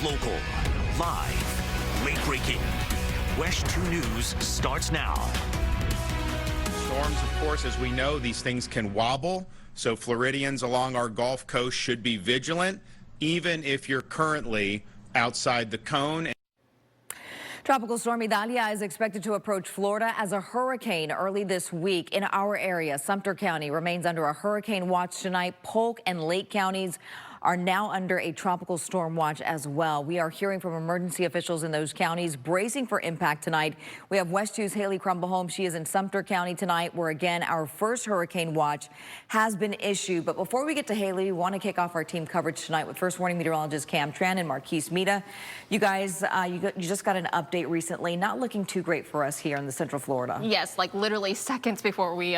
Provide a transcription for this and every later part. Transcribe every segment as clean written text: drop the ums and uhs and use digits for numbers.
Local, live, late-breaking. WESH 2 News starts now. Storms, of course, as we know, these things can wobble. So Floridians along our Gulf Coast should be vigilant, even if you're currently outside the cone. Tropical storm Idalia is expected to approach Florida as a hurricane early this week. In our area, Sumter County remains under a hurricane watch tonight. Polk and Lake counties are now under a tropical storm watch as well. We are hearing from emergency officials in those counties bracing for impact tonight. We have WESH 2's Haley Crumble-Holmes. She is in Sumter County tonight, where again our first hurricane watch has been issued. But before we get to Haley, we want to kick off our team coverage tonight with first warning meteorologist Cam Tran and Marquise Mita. You guys, you just got an update recently. Not looking too great for us here in the Central Florida. Yes, like literally seconds before we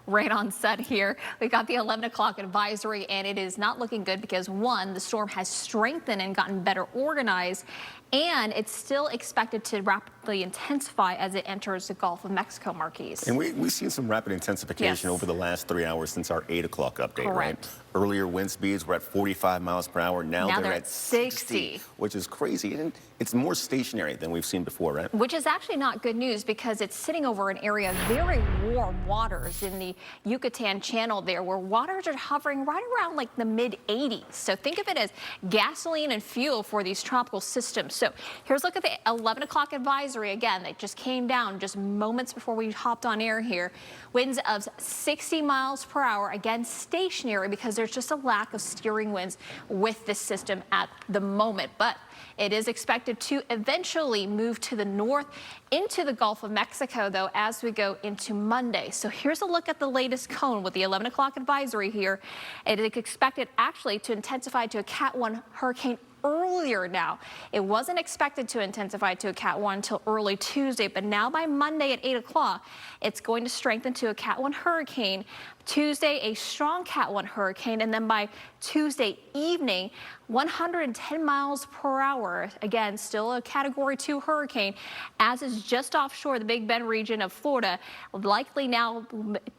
ran on set here. We got the 11 o'clock advisory, and it is not looking good because one, the storm has strengthened and gotten better organized, and it's still expected to rapidly intensify as it enters the Gulf of Mexico, Marquise. And we've seen some rapid intensification over the last 3 hours since our 8 o'clock update, Correct. right? Earlier wind speeds were at 45 miles per hour. Now they're at 60, which is crazy. And it's more stationary than we've seen before, right? Which is actually not good news because it's sitting over an area of very warm waters in the Yucatan Channel there, where waters are hovering right around like the mid-80s. So think of it as gasoline and fuel for these tropical systems. So here's a look at the 11 o'clock advisory. Again, that just came down just moments before we hopped on air here. Winds of 60 miles per hour, again stationary because there's just a lack of steering winds with this system at the moment. But it is expected to eventually move to the north into the Gulf of Mexico, though, as we go into Monday. So here's a look at the latest cone with the 11 o'clock advisory here. It is expected actually to intensify to a Cat 1 hurricane earlier now. It wasn't expected to intensify to a Cat 1 until early Tuesday, but now by Monday at 8 o'clock, it's going to strengthen to a Cat 1 hurricane. Tuesday, a strong Cat 1 hurricane, and then by Tuesday evening, 110 miles per hour. Again, still a Category 2 hurricane, as is just offshore the Big Bend region of Florida, likely now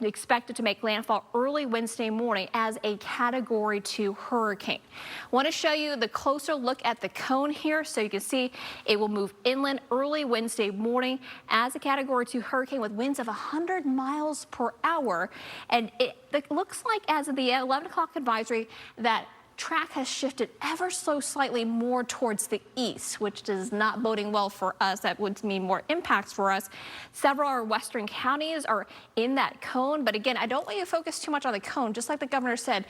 expected to make landfall early Wednesday morning as a Category 2 hurricane. Want to show you the closer look at the cone here, so you can see it will move inland early Wednesday morning as a Category 2 hurricane with winds of 100 miles per hour. And it looks like, as of the 11 o'clock advisory, that track has shifted ever so slightly more towards the east, which is not boding well for us. That would mean more impacts for us. Several of our western counties are in that cone, but again, I don't want you to focus too much on the cone. Just like the governor said,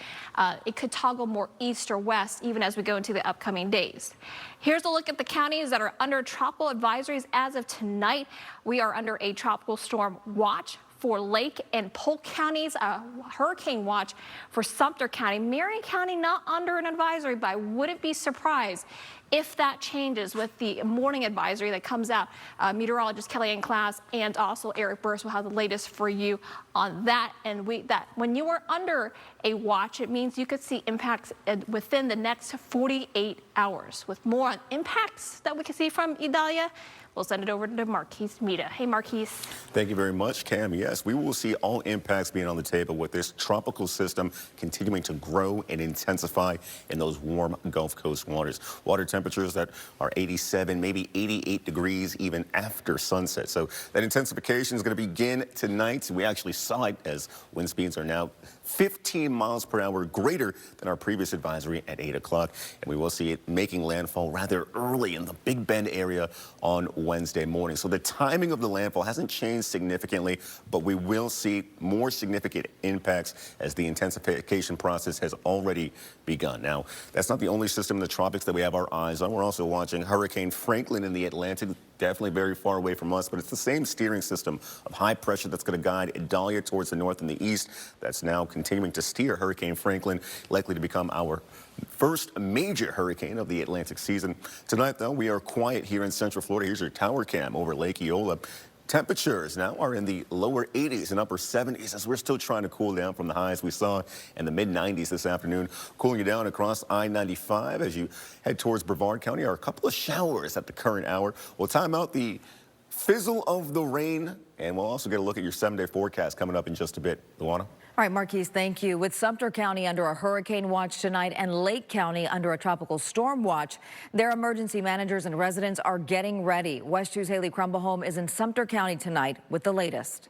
it could toggle more east or west even as we go into the upcoming days. Here's a look at the counties that are under tropical advisories as of tonight. We are under a tropical storm watch for Lake and Polk counties, a hurricane watch for Sumter County. Marion County not under an advisory, but I wouldn't be surprised if that changes with the morning advisory that comes out. Meteorologist Kellyanne Klass and also Eric Burst will have the latest for you on that. And when you are under a watch, it means you could see impacts within the next 48 hours. With more on impacts that we can see from Idalia, we'll send it over to Marquise Mita. Hey, Marquise. Thank you very much, Cam. Yes, we will see all impacts being on the table with this tropical system continuing to grow and intensify in those warm Gulf Coast waters. Water temperatures that are 87, maybe 88 degrees even after sunset. So that intensification is going to begin tonight. We actually saw it as wind speeds are now 15 miles per hour greater than our previous advisory at 8 o'clock. And we will see it making landfall rather early in the Big Bend area on Wednesday morning. So the timing of the landfall hasn't changed significantly, but we will see more significant impacts as the intensification process has already begun. Now, that's not the only system in the tropics that we have our eyes on. We're also watching Hurricane Franklin in the Atlantic. Definitely very far away from us, but it's the same steering system of high pressure that's going to guide Idalia towards the north and the east. That's now continuing to steer Hurricane Franklin, likely to become our first major hurricane of the Atlantic season. Tonight, though, we are quiet here in Central Florida. Here's your tower cam over Lake Eola. Temperatures now are in the lower 80s and upper 70s as we're still trying to cool down from the highs we saw in the mid-90s this afternoon. Cooling you down across I-95 as you head towards Brevard County are a couple of showers at the current hour. We'll time out the fizzle of the rain, and we'll also get a look at your 7-day forecast coming up in just a bit. Luana? All right, Marquise, thank you. With Sumter County under a hurricane watch tonight and Lake County under a tropical storm watch, their emergency managers and residents are getting ready. WESH 2's Haley Crumblehome is in Sumter County tonight with the latest.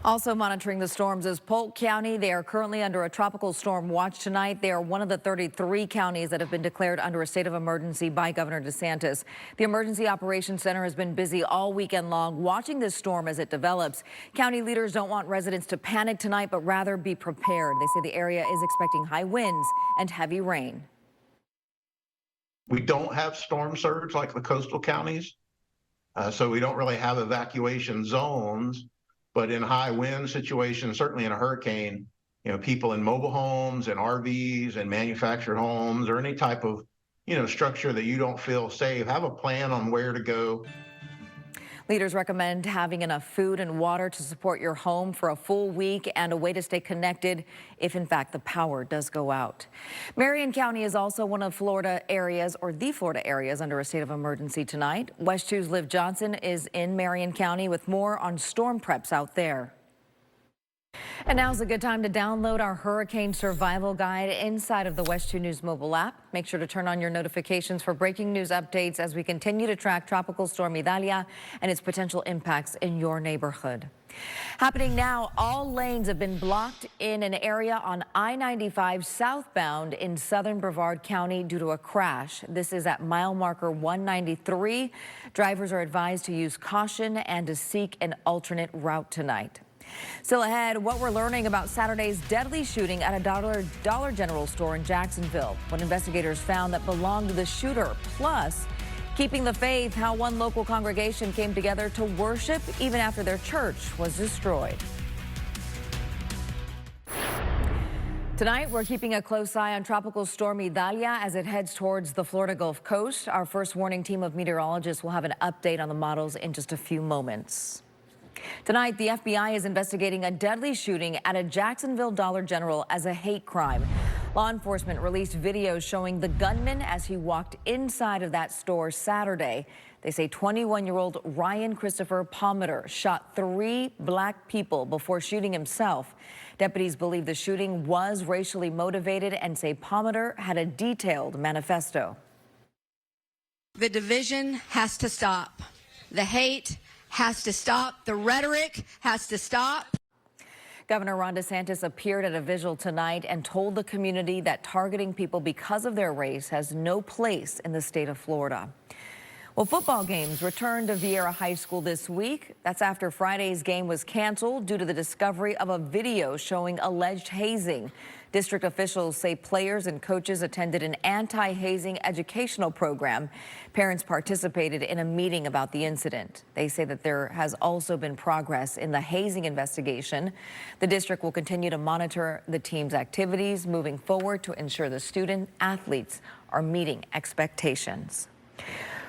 Also monitoring the storms is Polk County. They are currently under a tropical storm watch tonight. They are one of the 33 counties that have been declared under a state of emergency by Governor DeSantis. The Emergency Operations Center has been busy all weekend long watching this storm as it develops. County leaders don't want residents to panic tonight, but rather be prepared. They say the area is expecting high winds and heavy rain. We don't have storm surge like the coastal counties, so we don't really have evacuation zones. But in high wind situations, certainly in a hurricane, people in mobile homes and RVs and manufactured homes or any type of, structure that you don't feel safe, have a plan on where to go. Leaders recommend having enough food and water to support your home for a full week and a way to stay connected if, in fact, the power does go out. Marion County is also one of Florida areas, or the Florida areas, under a state of emergency tonight. WESH 2's Liv Johnson is in Marion County with more on storm preps out there. And now's a good time to download our hurricane survival guide inside of the WESH 2 News mobile app. Make sure to turn on your notifications for breaking news updates as we continue to track Tropical Storm Idalia and its potential impacts in your neighborhood. Happening now, all lanes have been blocked in an area on I-95 southbound in southern Brevard County due to a crash. This is at mile marker 193. Drivers are advised to use caution and to seek an alternate route tonight. Still ahead, what we're learning about Saturday's deadly shooting at a Dollar General store in Jacksonville. What investigators found that belonged to the shooter. Plus, keeping the faith, how one local congregation came together to worship even after their church was destroyed. Tonight, we're keeping a close eye on Tropical Storm Idalia as it heads towards the Florida Gulf Coast. Our first warning team of meteorologists will have an update on the models in just a few moments. Tonight, the FBI is investigating a deadly shooting at a Jacksonville Dollar General as a hate crime. Law enforcement released videos showing the gunman as he walked inside of that store Saturday. They say 21-year-old Ryan Christopher Palmer shot 3 black people before shooting himself. Deputies believe the shooting was racially motivated and say Palmer had a detailed manifesto. The division has to stop. The hate has to stop. The rhetoric has to stop. Governor Ron DeSantis appeared at a vigil tonight and told the community that targeting people because of their race has no place in the state of Florida. Well, football games returned to Vieira High School this week. That's after Friday's game was canceled due to the discovery of a video showing alleged hazing. District officials say players and coaches attended an anti-hazing educational program. Parents participated in a meeting about the incident. They say that there has also been progress in the hazing investigation. The district will continue to monitor the team's activities moving forward to ensure the student athletes are meeting expectations.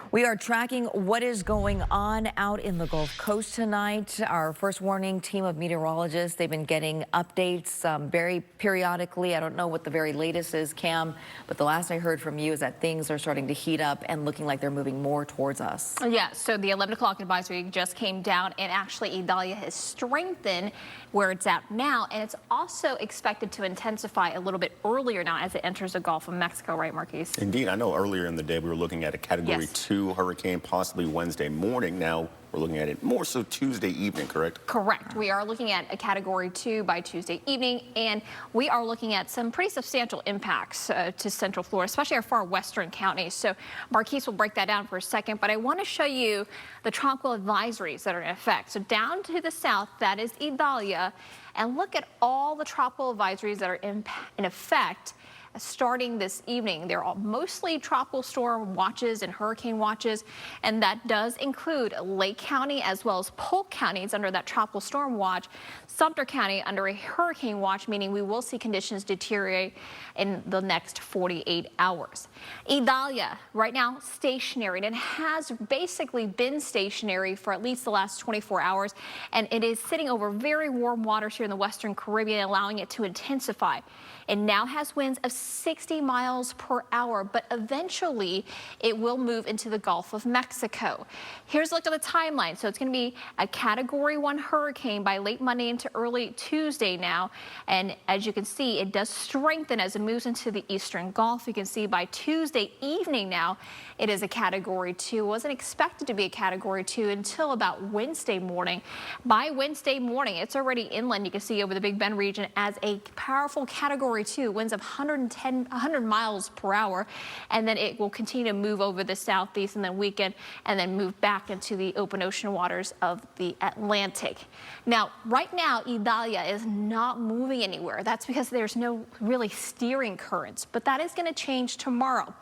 We are tracking what is going on out in the Gulf Coast tonight. Our first warning team of meteorologists, they've been getting updates very periodically. I don't know what the very latest is, Cam, but the last I heard from you is that things are starting to heat up and looking like they're moving more towards us. Yeah, so the 11 o'clock advisory just came down, and actually Idalia has strengthened where it's at now, and it's also expected to intensify a little bit earlier now as it enters the Gulf of Mexico, right, Marquise? Indeed. I know earlier in the day we were looking at a Category 2 hurricane, possibly Wednesday morning. Now we're looking at it more so Tuesday evening, correct? Correct. We are looking at a Category 2 by Tuesday evening, and we are looking at some pretty substantial impacts to Central Florida, especially our far western counties. So Marquise will break that down for a second, but I want to show you the tropical advisories that are in effect. So down to the south, that is Idalia, and look at all the tropical advisories that are in effect starting this evening. They're all mostly tropical storm watches and hurricane watches, and that does include Lake County as well as Polk counties under that tropical storm watch. Sumter County under a hurricane watch, meaning we will see conditions deteriorate in the next 48 hours. Idalia right now stationary, and it has basically been stationary for at least the last 24 hours, and it is sitting over very warm waters here in the western Caribbean, allowing it to intensify. It now has winds of 60 miles per hour, but eventually it will move into the Gulf of Mexico. Here's a look at the timeline. So it's going to be a Category 1 hurricane by late Monday into early Tuesday now. And as you can see, it does strengthen as it moves into the eastern Gulf. You can see by Tuesday evening now, it is a Category 2. It wasn't expected to be a Category 2 until about Wednesday morning. By Wednesday morning, it's already inland. You can see over the Big Bend region as a powerful Category 2, winds of 100 miles per hour. And then it will continue to move over the southeast and then weaken and then move back into the open ocean waters of the Atlantic. Now, right now, Idalia is not moving anywhere. That's because there's no really steering currents, but that is going to change tomorrow.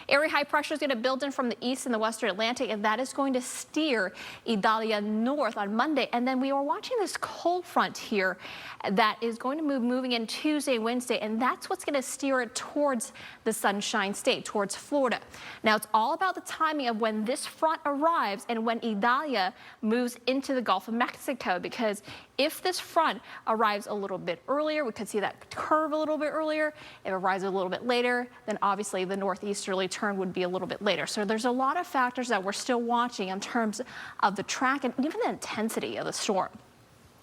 Area high pressure is going to build in from the east and the western Atlantic, and that is going to steer Idalia north on Monday. And then we are watching this cold front here that is going to moving in Tuesday, Wednesday, and that's what's going to steer it towards the Sunshine State, towards Florida. Now, it's all about the timing of when this front arrives and when Idalia moves into the Gulf of Mexico, because if this front arrives a little bit earlier, we could see that curve a little bit earlier. If it arrives a little bit later, then obviously the northeasterly turn would be a little bit later. So there's a lot of factors that we're still watching in terms of the track and even the intensity of the storm.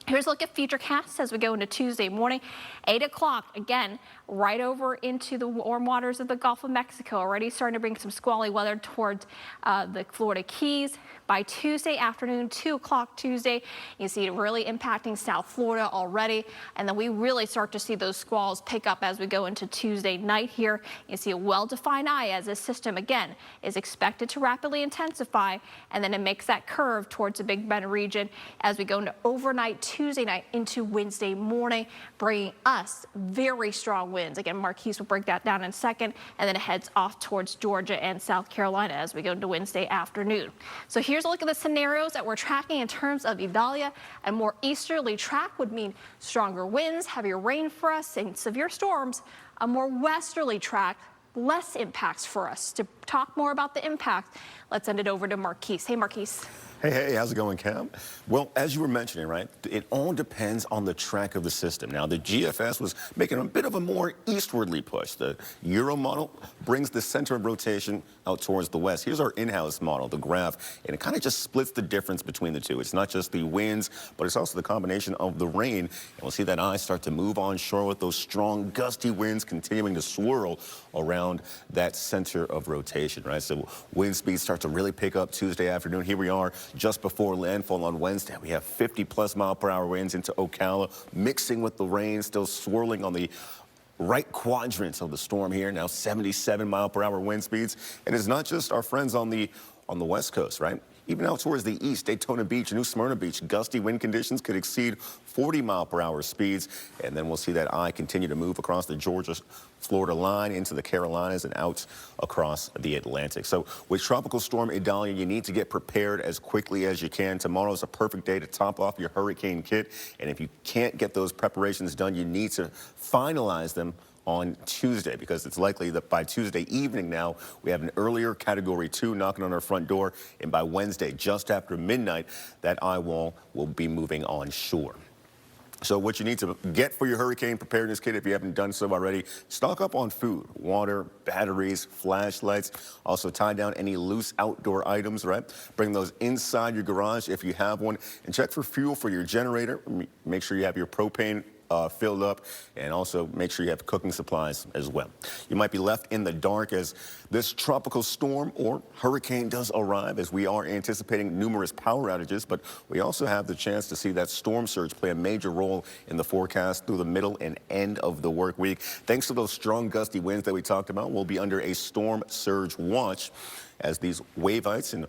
Here's a look at futurecasts as we go into Tuesday morning. 8 o'clock, again, right over into the warm waters of the Gulf of Mexico. Already starting to bring some squally weather towards the Florida Keys. By Tuesday afternoon, 2 o'clock Tuesday, you see it really impacting South Florida already. And then we really start to see those squalls pick up as we go into Tuesday night here. You see a well-defined eye as this system, again, is expected to rapidly intensify. And then it makes that curve towards the Big Bend region as we go into overnight Tuesday night into Wednesday morning, bringing us very strong winds. Again, Marquise will break that down in a second, and then it heads off towards Georgia and South Carolina as we go into Wednesday afternoon. So here's a look at the scenarios that we're tracking in terms of Idalia. A more easterly track would mean stronger winds, heavier rain for us, and severe storms. A more westerly track, less impacts for us. To talk more about the impact, let's send it over to Marquise. Hey, Marquise. Hey, how's it going, Cam? Well, as you were mentioning, right, it all depends on the track of the system. Now, the GFS was making a bit of a more eastwardly push. The Euro model brings the center of rotation out towards the west. Here's our in-house model, the graph, and it kind of just splits the difference between the two. It's not just the winds, but it's also the combination of the rain. And we'll see that eye start to move onshore with those strong, gusty winds continuing to swirl around that center of rotation, right? So wind speeds start to really pick up Tuesday afternoon. Here we are, just before landfall on Wednesday. We have 50+ mile-per-hour winds into Ocala, mixing with the rain, still swirling on the right quadrants of the storm here. Now 77 mile-per-hour wind speeds. And it's not just our friends on the west coast, right? Even out towards the east, Daytona Beach, New Smyrna Beach, gusty wind conditions could exceed 40 mile-per-hour speeds. And then we'll see that eye continue to move across the Georgia-Florida line into the Carolinas and out across the Atlantic. So with Tropical Storm Idalia, you need to get prepared as quickly as you can. Tomorrow is a perfect day to top off your hurricane kit. And if you can't get those preparations done, you need to finalize them on Tuesday, because it's likely that by Tuesday evening now, we have an earlier Category 2 knocking on our front door, and by Wednesday, just after midnight, that eye wall will be moving onshore. So what you need to get for your hurricane preparedness kit, if you haven't done so already, stock up on food, water, batteries, flashlights. Also tie down any loose outdoor items, right? Bring those inside your garage if you have one, and check for fuel for your generator. Make sure you have your propane filled up, and also make sure you have cooking supplies as well. You might be left in the dark as this tropical storm or hurricane does arrive, as we are anticipating numerous power outages, but we also have the chance to see that storm surge play a major role in the forecast through the middle and end of the work week. Thanks to those strong gusty winds that we talked about, we'll be under a storm surge watch as these wave heights and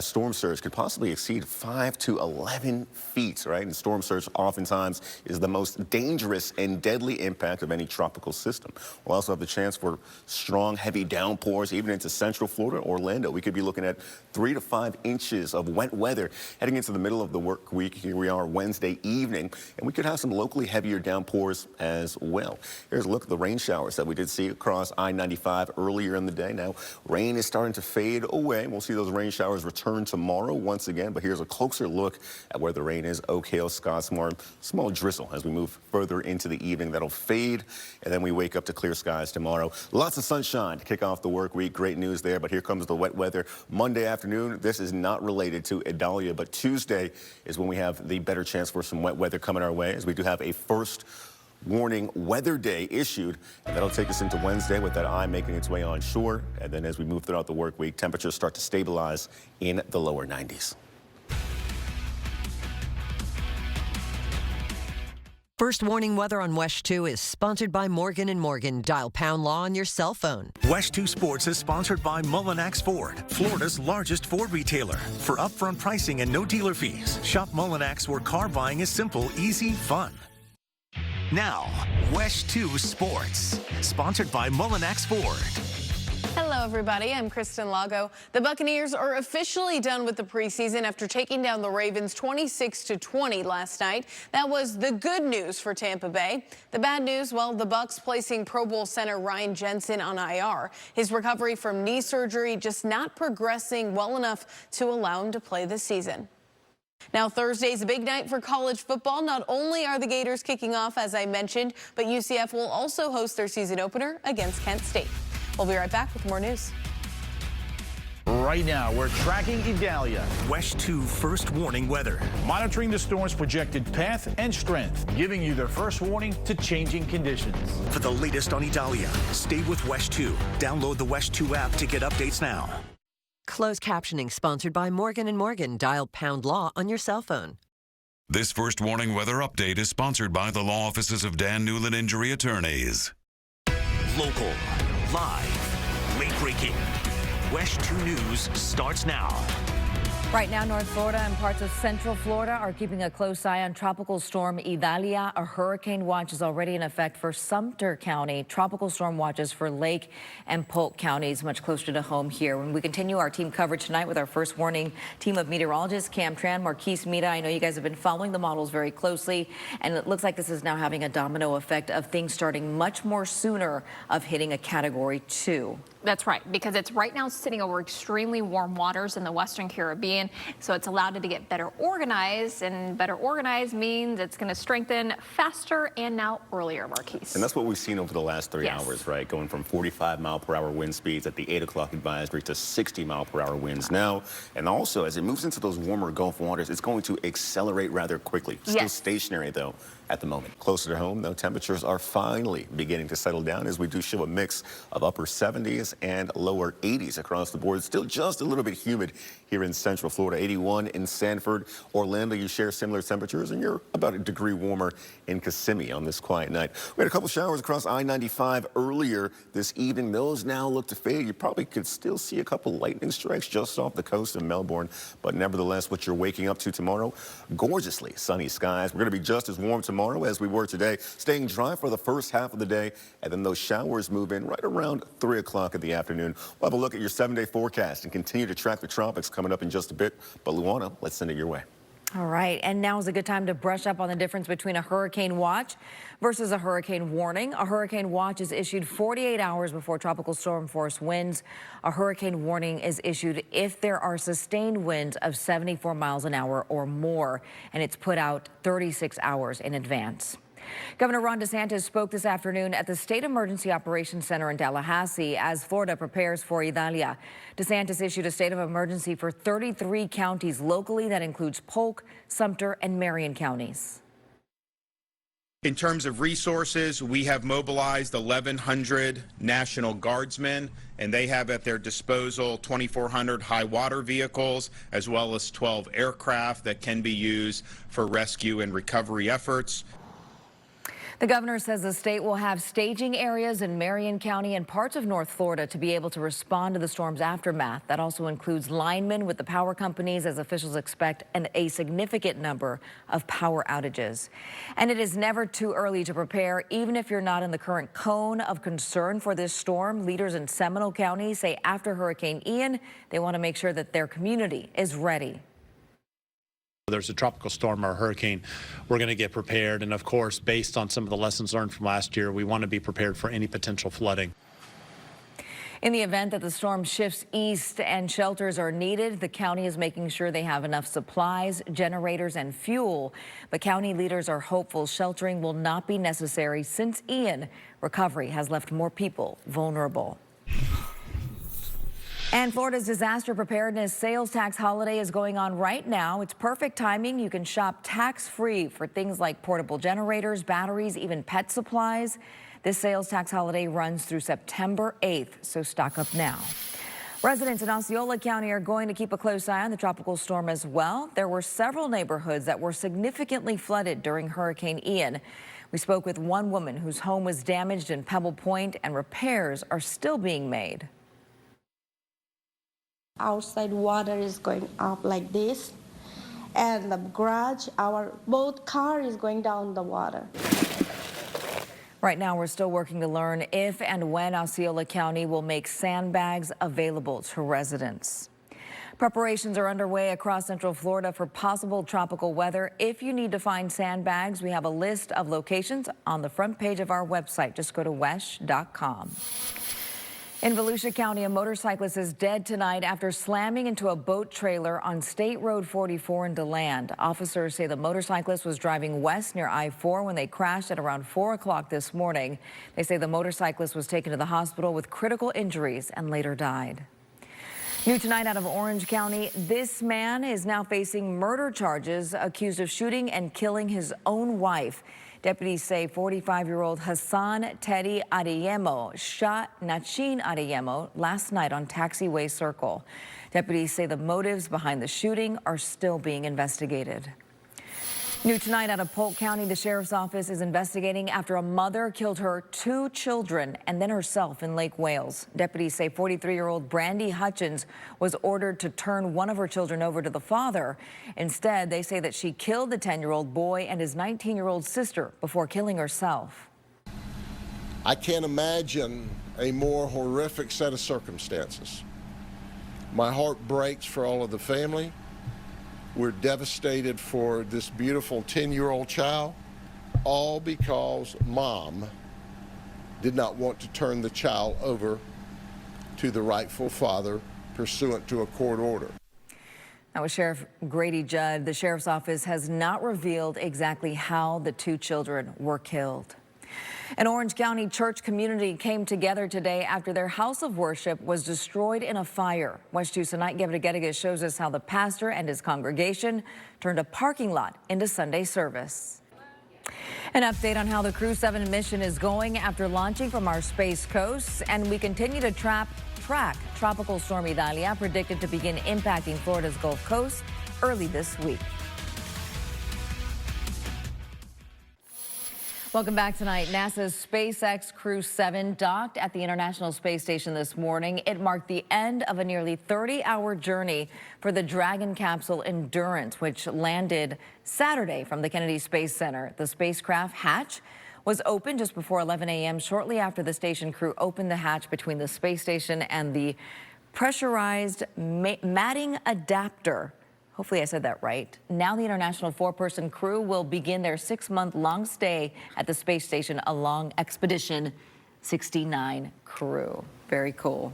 storm surge could possibly exceed 5 to 11 feet, right? And storm surge oftentimes is the most dangerous and deadly impact of any tropical system. We'll also have the chance for strong, heavy downpours even into central Florida, Orlando. We could be looking at 3 to 5 inches of wet weather heading into the middle of the work week. Here we are Wednesday evening, and we could have some locally heavier downpours as well. Here's a look at the rain showers that we did see across I-95 earlier in the day. Now, rain is starting to fade away. We'll see those rain showers return tomorrow once again, but here's a closer look at where the rain is. Oak Hill, Scottsmore, small drizzle as we move further into the evening. That'll fade, and then we wake up to clear skies tomorrow. Lots of sunshine to kick off the work week. Great news there, but here comes the wet weather. Monday afternoon, this is not related to Idalia, but Tuesday is when we have the better chance for some wet weather coming our way, as we do have a first warning weather day issued, and that'll take us into Wednesday with that eye making its way onshore. And then as we move throughout the work week, temperatures start to stabilize in the lower 90s. First warning weather on WESH 2 is sponsored by Morgan & Morgan. Dial pound law on your cell phone. WESH 2 Sports is sponsored by Mullinax Ford, Florida's largest Ford retailer. For upfront pricing and no dealer fees, shop Mullinax, where car buying is simple, easy, fun. Now, WESH 2 Sports, sponsored by Mullinax Ford. Hello, everybody. I'm Kristen Lago. The Buccaneers are officially done with the preseason after taking down the Ravens 26-20 last night. That was the good news for Tampa Bay. The bad news, well, the Bucs placing Pro Bowl center Ryan Jensen on IR. His recovery from knee surgery just not progressing well enough to allow him to play this season. Now, Thursday's a big night for college football. Not only are the Gators kicking off, as I mentioned, but UCF will also host their season opener against Kent State. We'll be right back with more news. Right now, we're tracking Idalia. WESH 2 first warning weather. Monitoring the storm's projected path and strength, giving you their first warning to changing conditions. For the latest on Idalia, stay with WESH 2. Download the WESH 2 app to get updates now. Closed captioning sponsored by Morgan & Morgan. Dial pound law on your cell phone. This first warning weather update is sponsored by the law offices of Dan Newland Injury Attorneys. Local, live, late breaking. WESH 2 News starts now. Right now, North Florida and parts of Central Florida are keeping a close eye on Tropical Storm Idalia. A hurricane watch is already in effect for Sumter County. Tropical storm watches for Lake and Polk counties, much closer to home here. When we continue our team coverage tonight with our first warning team of meteorologists, Cam Tran, Marquise Mita. I know you guys have been following the models very closely, and it looks like this is now having a domino effect of things starting much more sooner of hitting a Category 2. That's right, because it's right now sitting over extremely warm waters in the Western Caribbean, so it's allowed it to get better organized, and better organized means it's going to strengthen faster and now earlier, Marquise. And that's what we've seen over the last 3 hours, right? Going from 45-mile-per-hour wind speeds at the 8 o'clock advisory to 60-mile-per-hour winds now. And also, as it moves into those warmer Gulf waters, it's going to accelerate rather quickly. Still stationary, though, at the moment. Closer to home, though, temperatures are finally beginning to settle down as we do show a mix of upper 70s and lower 80s across the board. Still just a little bit humid here in Central Florida. 81 in Sanford. Orlando, you share similar temperatures, and you're about a degree warmer in Kissimmee on this quiet night. We had a couple showers across I-95 earlier this evening. Those now look to fade. You probably could still see a couple lightning strikes just off the coast of Melbourne, but nevertheless, what you're waking up to tomorrow, gorgeously sunny skies. We're going to be just as warm tomorrow as we were today, staying dry for the first half of the day, and then those showers move in right around 3 o'clock in the afternoon. We'll have a look at your 7-day forecast and continue to track the tropics coming up in just a bit. But Luana, let's send it your way. All right, and now is a good time to brush up on the difference between a hurricane watch versus a hurricane warning. A hurricane watch is issued 48 hours before tropical storm force winds. A hurricane warning is issued if there are sustained winds of 74 miles an hour or more, and it's put out 36 hours in advance. Governor Ron DeSantis spoke this afternoon at the State Emergency Operations Center in Tallahassee as Florida prepares for Idalia. DeSantis issued a state of emergency for 33 counties locally. That includes Polk, Sumter, and Marion counties. In terms of resources, we have mobilized 1,100 National Guardsmen, and they have at their disposal 2,400 high water vehicles, as well as 12 aircraft that can be used for rescue and recovery efforts. The governor says the state will have staging areas in Marion County and parts of North Florida to be able to respond to the storm's aftermath. That also includes linemen with the power companies, as officials expect a significant number of power outages. And it is never too early to prepare, even if you're not in the current cone of concern for this storm. Leaders in Seminole County say after Hurricane Ian, they want to make sure that their community is ready. There's a tropical storm or a hurricane, we're going to get prepared. And of course, based on some of the lessons learned from last year, we want to be prepared for any potential flooding. In the event that the storm shifts east and shelters are needed, the county is making sure they have enough supplies, generators, and fuel. But county leaders are hopeful sheltering will not be necessary since Ian recovery has left more people vulnerable. And Florida's disaster preparedness sales tax holiday is going on right now. It's perfect timing. You can shop tax-free for things like portable generators, batteries, even pet supplies. This sales tax holiday runs through September 8th, so stock up now. Residents in Osceola County are going to keep a close eye on the tropical storm as well. There were several neighborhoods that were significantly flooded during Hurricane Ian. We spoke with one woman whose home was damaged in Pebble Point, and repairs are still being made. Outside water is going up like this, and the garage, our both car is going down the water. Right now, we're still working to learn if and when Osceola County will make sandbags available to residents. Preparations are underway across Central Florida for possible tropical weather. If you need to find sandbags, we have a list of locations on the front page of our website. Just go to WESH.com. In Volusia County, a motorcyclist is dead tonight after slamming into a boat trailer on State Road 44 in DeLand. Officers say the motorcyclist was driving west near I-4 when they crashed at around 4 o'clock this morning. They say the motorcyclist was taken to the hospital with critical injuries and later died. New tonight out of Orange County, this man is now facing murder charges, accused of shooting and killing his own wife. Deputies say 45-year-old Hassan Teddy Adeyemo shot Nachin Adeyemo last night on Taxiway Circle. Deputies say the motives behind the shooting are still being investigated. New tonight out of Polk County, the sheriff's office is investigating after a mother killed her 2 children and then herself in Lake Wales. Deputies say 43-year-old Brandy Hutchins was ordered to turn one of her children over to the father. Instead, they say that she killed the 10-year-old boy and his 19-year-old sister before killing herself. I can't imagine a more horrific set of circumstances. My heart breaks for all of the family. We're devastated for this beautiful 10-year-old child, all because mom did not want to turn the child over to the rightful father pursuant to a court order. Now, with Sheriff Grady Judd, the sheriff's office has not revealed exactly how the 2 children were killed. An Orange County church community came together today after their house of worship was destroyed in a fire. WESH 2's Tonight Gebregedegas shows us how the pastor and his congregation turned a parking lot into Sunday service. An update on how the Crew 7 mission is going after launching from our Space Coast, and we continue to track Tropical Storm Idalia, predicted to begin impacting Florida's Gulf Coast early this week. Welcome back tonight. NASA's SpaceX Crew 7 docked at the International Space Station this morning. It marked the end of a nearly 30-hour journey for the Dragon capsule Endurance, which landed Saturday from the Kennedy Space Center. The spacecraft hatch was opened just before 11 a.m. shortly after the station crew opened the hatch between the space station and the pressurized matting adapter. Hopefully I said that right. Now the International 4-person crew will begin their 6-month-long stay at the space station along Expedition 69 crew. Very cool.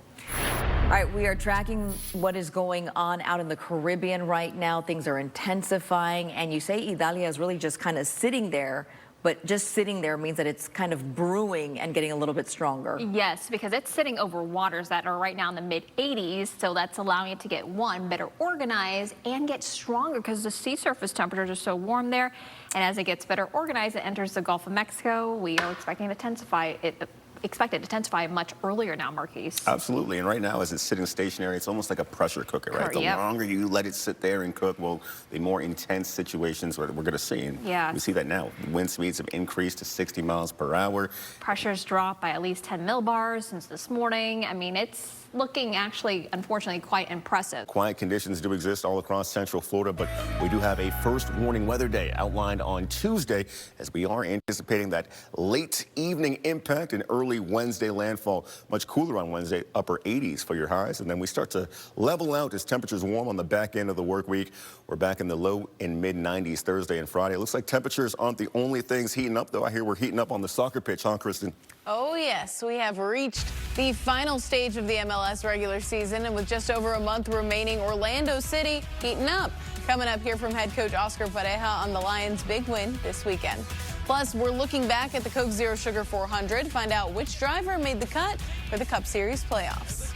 All right, we are tracking what is going on out in the Caribbean right now. Things are intensifying, and you say Idalia is really just kind of sitting there, but just sitting there means that it's kind of brewing and getting a little bit stronger. Yes, because it's sitting over waters that are right now in the mid-80s, so that's allowing it to get, one, better organized and get stronger because the sea surface temperatures are so warm there. And as it gets better organized, it enters the Gulf of Mexico. We are expecting to intensify it. Expected to intensify much earlier now, Marquise. Absolutely, and right now as it's sitting stationary, it's almost like a pressure cooker, right? The longer you let it sit there and cook, well, the more intense situations we're going to see. And we see that now. The wind speeds have increased to 60 miles per hour. Pressure's dropped by at least 10 millibars since this morning. I mean, it's looking actually, unfortunately, quite impressive. Quiet conditions do exist all across central Florida, but we do have a first warning weather day outlined on Tuesday, as we are anticipating that late evening impact and early Wednesday landfall. Much cooler on Wednesday, upper 80s for your highs, and then we start to level out as temperatures warm on the back end of the work week. We're back in the low and mid 90s Thursday and Friday. It looks like temperatures aren't the only things heating up, though. I hear we're heating up on the soccer pitch, huh, Kristen? Oh, yes, we have reached the final stage of the MLS regular season, and with just over a month remaining, Orlando City heating up. Coming up here from head coach Oscar Pareja on the Lions' big win this weekend. Plus, we're looking back at the Coke Zero Sugar 400, find out which driver made the cut for the Cup Series playoffs.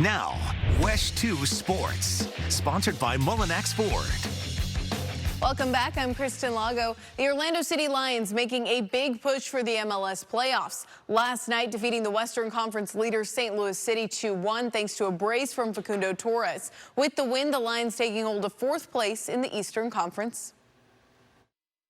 Now, WESH 2 Sports, sponsored by Mullinax Ford. Welcome back. I'm Kristen Lago. The Orlando City Lions making a big push for the MLS playoffs. Last night, defeating the Western Conference leader St. Louis City 2-1 thanks to a brace from Facundo Torres. With the win, the Lions taking hold of fourth place in the Eastern Conference.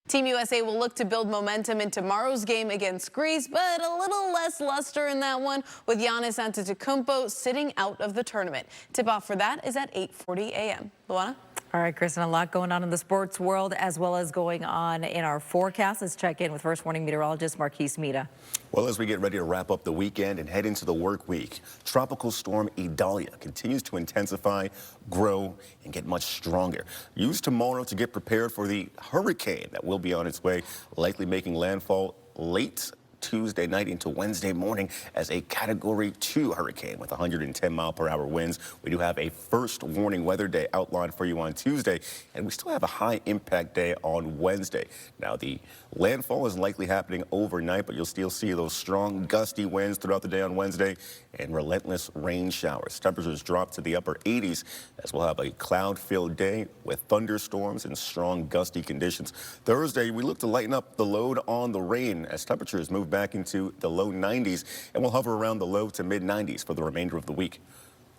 Team USA will look to build momentum in tomorrow's game against Greece, but a little less luster in that one, with Giannis Antetokounmpo sitting out of the tournament. Tip-off for that is at 8:40 a.m. Luana? All right, Kristen, a lot going on in the sports world as well as going on in our forecast. Let's check in with First Warning meteorologist Marquise Mita. Well, as we get ready to wrap up the weekend and head into the work week, Tropical Storm Idalia continues to intensify, grow, and get much stronger. Use tomorrow to get prepared for the hurricane that will be on its way, likely making landfall late Tuesday night into Wednesday morning as a Category 2 hurricane with 110-mile-per-hour winds. We do have a first warning weather day outlined for you on Tuesday, and we still have a high impact day on Wednesday. Now, the landfall is likely happening overnight, but you'll still see those strong gusty winds throughout the day on Wednesday and relentless rain showers. Temperatures drop to the upper 80s as we'll have a cloud-filled day with thunderstorms and strong gusty conditions. Thursday, we look to lighten up the load on the rain as temperatures move back into the low 90s, and we'll hover around the low to mid 90s for the remainder of the week.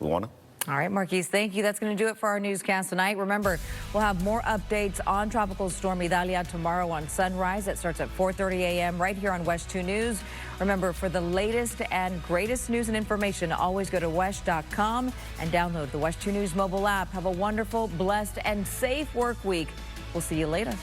Luana? All right, Marquise, thank you. That's going to do it for our newscast tonight. Remember, we'll have more updates on Tropical Storm Idalia tomorrow on Sunrise. It starts at 4:30 a.m. right here on WESH 2 News. Remember, for the latest and greatest news and information, always go to WESH.com and download the WESH 2 News mobile app. Have a wonderful, blessed, and safe work week. We'll see you later.